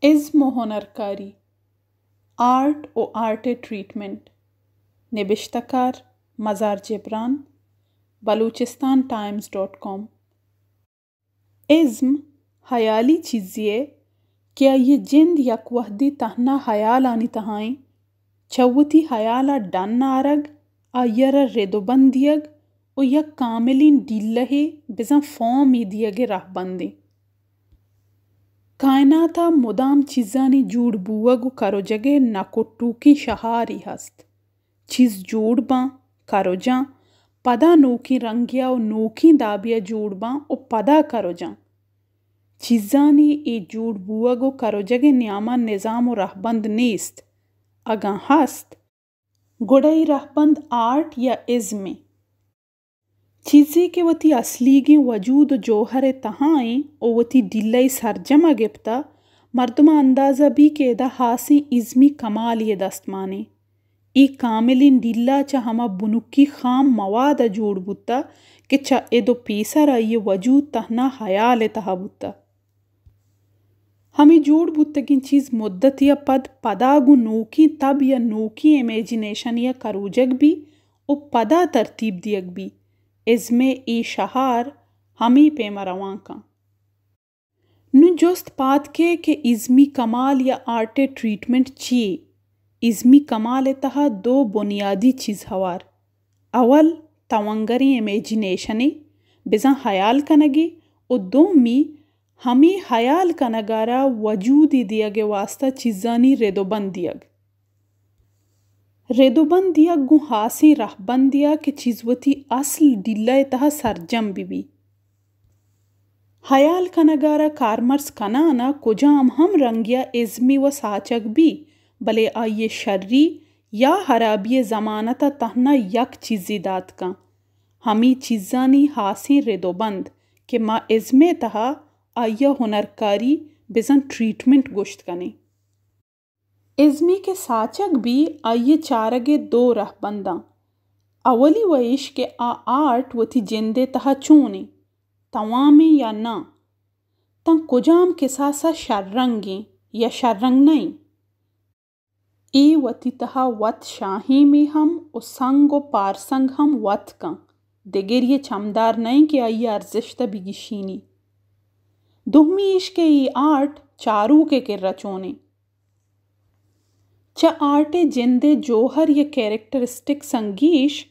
عزم و هنرکاری، آرٹ و آرٹ ٹریٹمنٹ، نبشتہ مزار جبران، بلوچستان times.com۔ عزم حیالی چیزیے کیا یہ جند یک وحدی تہنا حیال آنی تہائیں چوتی حیالا ڈن آرگ آئیرا ردو بندیگ و یک کاملین ڈیلہے بزن فومی دیگے رہ بندے۔ کائناتا مدام چیزانی جوڑ بوگ و کرو جگے نکٹو کی شہاری ہست۔ چیز جوڑ باں کرو جاں پدا نوکی رنگیا و نوکی دابیا جوڑ باں و پدا کرو جاں۔ چیزانی ای جوڑ بوگ و کرو جگے نیاما نظام و رہبند نیست۔ اگاں ہست گڑائی رہبند آرٹ یا عزمیں۔ چیزی کے وتی اصلیگیں وجود و جوہر تہائیں او وتی ڈلائی سرجمہ گپتا مردمہ اندازہ بھی کہ دا حاسیں عزمی کمالی دستمانے۔ ای کاملین ڈلا چا ہما بنکی خام مواد جوڑ بوتا کہ چا ادو پیسر آئی وجود تہنا حیال تہا بوتا۔ ہمیں جوڑ بوتگین چیز مدت یا پداگو نوکی تب یا نوکی امیجینیشن یا کروجگ بھی او پدا ترتیب دیگ بھی عزم ای شہار ہمیں پیما روان کان۔ نو جست پات کے کہ عزمی کمال یا آرٹ ٹریٹمنٹ چیئے؟ عزمی کمال تہا دو بنیادی چیز ہوار۔ اول توانگری امیجینیشنے بزن خیال کنگی و دومی ہمیں خیال کنگارا وجودی دیگ واسطہ چیزانی ردو بند دیگ۔ ردو بند دیگ گو حاسی رہ بند دیا کہ چیزوتی اصل ڈلہ تہا سرجم بھی۔ خیال کنگارا کارمرز کنانا کجام ہم رنگیا عزمی و ساچگ بھی بلے آئیے شرری یا خرابی زمانتا تہنا یک چیزی دات کن۔ ہمیں چیزانی حاسی ردو بند کہ ما عزمے تہا آئیے ہنرکاری بزن ٹریٹمنٹ گوشت کنے۔ عزمی کے ساچگ بھی آئیے چارگے دو رہ بنداں۔ اولی ویش کہ آرٹ وتی جندے تہا چونے توامیں یا نا تن کجام کساسا شررنگیں یا شررنگ نہیں۔ ای وتی تہا وط شاہی میں ہم و سنگ و پارسنگ ہم وط کن دگر یہ چمدار نہیں کہ آئی ارزشتہ بگشینی۔ دومی عشق ای آرٹ چارو کے رچونے۔ چا آرٹ جندے جوہر یا کیریکٹرسٹک سنگیش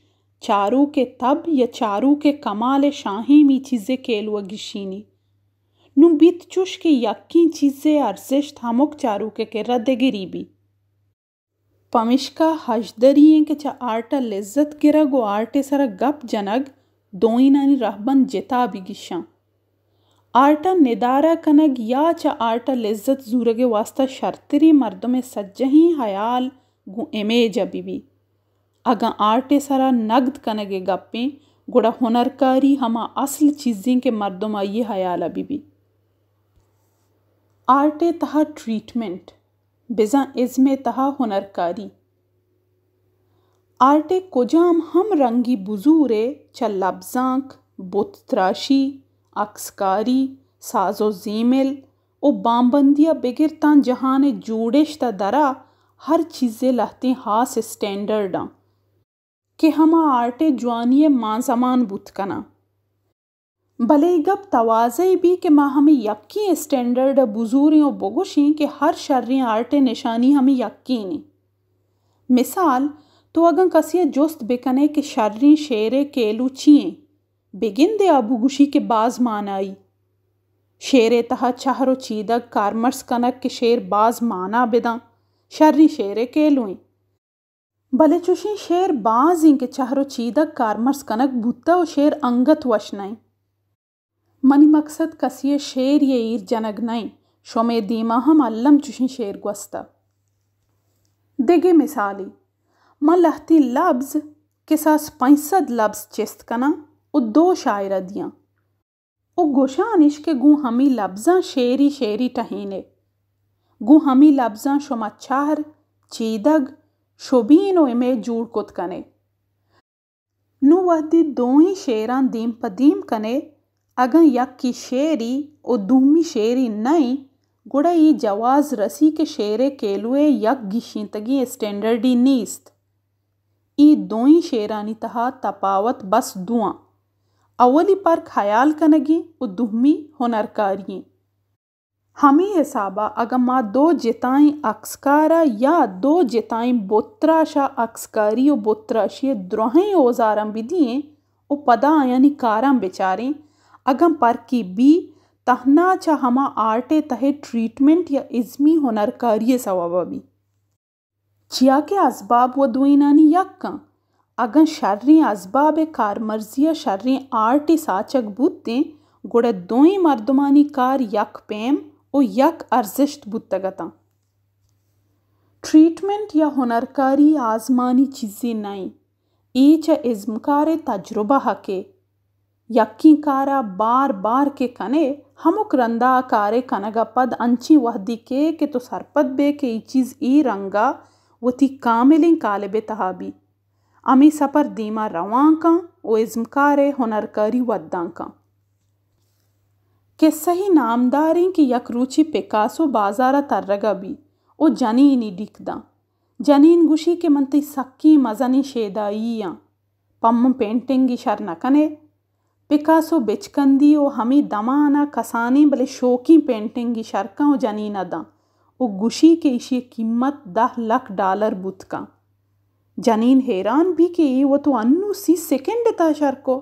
چارو کے تب یا چارو کے کمال شاہی می چیزے کیلو گشینی۔ نو بیت چوش کے یقین چیزے ارزشت ہمک چارو کے دگری بھی۔ پمشکا حجدرین کہ چا آرٹا لذت گرگ و آرٹ سرا گپ جنگ دوئینانی رہبند جتا بھی گشاں۔ آرٹا ندارہ کنگ یا چا آرٹا لذت زورگ واسطہ شرطری مردم سجہی خیال گو امیج بھی۔ اگاں آرٹ سرا نگد کنگے گپیں گڑا ہنرکاری ہما اصل چیزیں کے مردم آئیے خیال بھی۔ آرٹ تہا ٹریٹمنٹ بزن عزم تہا ہنرکاری۔ آرٹ کجام ہم رنگی بزورے چا لبزانک بت تراشی عکسکاری ساز و زیمل و بامبندیا بگر تان جہان جوڑش تا درا ہر چیزے لہتے خاص سٹینڈرڈاں کہ ہما آرٹ جوانی ماں زمان بوت کنا۔ بلے گپ توازئی بھی کہ ماں ہمیں یکی سٹینڈرڈ بزوری و بگوشیں کہ ہر شرری آرٹ نشانی ہمیں یقینی۔ مثال تو اگاں کسی جست بکنے کہ شرری شیرے کیلو چیئیں بگن دے ابو گوشی کے باز مانائی۔ شیرے تہا چہر و چیدگ کارمرز کنک کہ شیر باز مانا بداں شرری شیرے کیلوئیں۔ بلے چوشیں شیر بازیں کہ چہر و چیدگ کارمرز کنک بوتا و شیر انگت وشنائیں۔ منی مقصد کسی شیر یہ ایر جنگ نہیں شومے دیما ہم علم چوشیں شیر گوستا۔ دگے مثالی ما لہتی لفظ کساس 500 لفظ چست کنا و 2 شاعرہ دیاں او گوشانش کے گو ہمی لفظاں شیری شیری ٹہینے گو ہمی لفظاں شما چہر چیدگ شوبین و امیج جوڑ کت کنے۔ نو وحدی دوئیں شیران دیم پا دیم کنے اگاں یکی شیری و دومی شیری نہیں گوڑا ای جواز رسی کے شیرے کیلوے یک گشینتگی اسٹینڈرڈی نیست. ای دوئیں شیرانی تہا تپاوت بس دوآں. اولی پر خیال کنگی و دومی ہنرکارییں. ہمی حسابہ اگہ ما دو جتائیں عکسکارا یا دو جتائیں بتراشا عکسکاری و بتراشی دروہیں اوزارم بدیئیں و پدا آیانی کارم بچاریں اگم پرکی بی تہنا چا ہما آرٹے تہے ٹریٹمنٹ یا ازمی ہنرکاری سوابا بھی. چیا کے اسباب و دوئینانی یکاں اگن شرریں اسباب کارمرزی شرریں آرٹی ساچک بودتیں گوڑے دوئیں مردمانی کار یک پیم و یک ارزشت بودتگتاں. ٹریٹمنٹ یا ہنرکاری آزمانی چیزی نہیں. ایچ ازمکار تجربہ ہکے یکی کارا بار بار کے کنے ہمک رندہ کارے کنگا پد انچی وحدی کہ تو سرپد بے کہ ای چیز ای رنگا و تی کاملیں کالب تہا بھی. امی سپر دیما روان کان و ازمکار ہنرکاری ودان کان. کہ صحیح نامداریں کہ یک روچی پکاسو بازارہ ترگا بھی او جنینی ڈک داں. جنین گوشی کہ منتی سکی مزنی شیدائیاں پم پینٹنگی شر نکنے. پکاسو بچکندی و ہمی دمانا کسانی بلے شوکی پینٹنگی شرکاں و جنینہ داں و گوشی کہ ایشی قیمت $10 lakh بودکاں. جنین حیران بھی کہ ای وہ تو انو 30 سیکنڈ تا شرکو.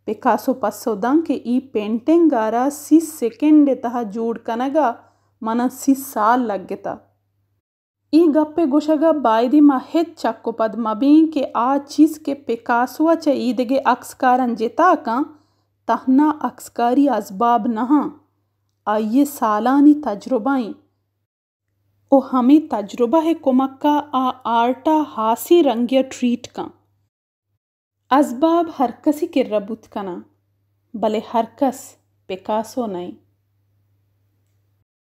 پکاسو پسو دن کہ ای پینٹنگ آرا 30 سیکنڈ تا جوڑ کنگا منا 30 سال لگ گتا. ای گپے گوشگا بائدی ما ہت چکو پد مبین کہ آ چیز کے پکاسو چا ای دگے عکسکارن جتا کان تہنا عکسکاری اسباب نہاں آئیے سالانی تجربائیں او ہمیں تجربہ کمکا آ آرٹا ہاسی رنگیا ٹریٹ کان. اسباب ہر کسی کے ربط کنا بلے ہر کس پکاسو نہیں.